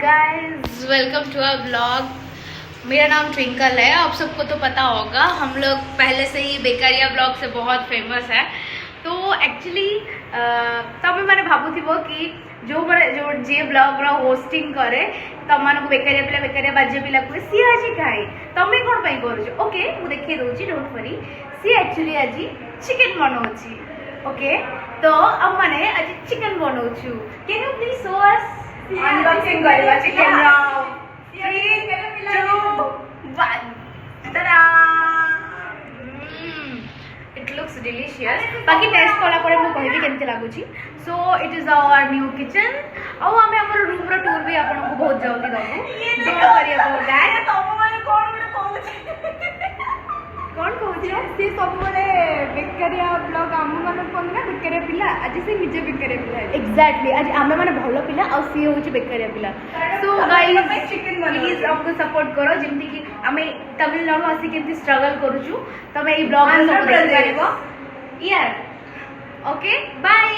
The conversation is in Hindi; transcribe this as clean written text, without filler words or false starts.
Guys, welcome to our blog. मेरा नाम ट्विंकल है। आप सबको तो पता होगा, हम लोग पहले से ही बेकारिया ब्लॉग से बहुत फेमस है। तो एक्चुअली तब मैंने भावुथी कि जो जे ब्लॉग होस्टिंग करे तुम मानक बेकारिया बाजे पिला को सी आज कहीं तमें कौन पाई कर ओके मु देखिए दूची डोंट वरी। सी एक्चुअली आज चिकन बनाउची। ओके तो अब माने आज चिकन बनाउछु। Can you please show us unboxing करवा चिकन रा 3 2 1 tada it looks delicious। बाकी टेस्ट कला परे मु कहबी केमते लागुची। So it is our new kitchen. और हमें हमर रूम रो टूर भी आपन को बहुत जल्दी दबो। Don't worry about that. तम माने कोन गुड कहउछ कोन कहउछ सी सब माने बेकारिया ब्लॉग आम मन कोन ना बेकारिया पिला आज से निजे बेकारिया पिला एग्जैक्टली आज आमे माने भलो पिला और सी होची बेकारिया पिला। सो गाइस चिकन प्लीज हमको सपोर्ट करो जेमति कि आमे तमिलनाडु आसी केमति स्ट्रगल करूछु तमे ई ब्लॉग में सब देख पारिबो यार। Okay bye.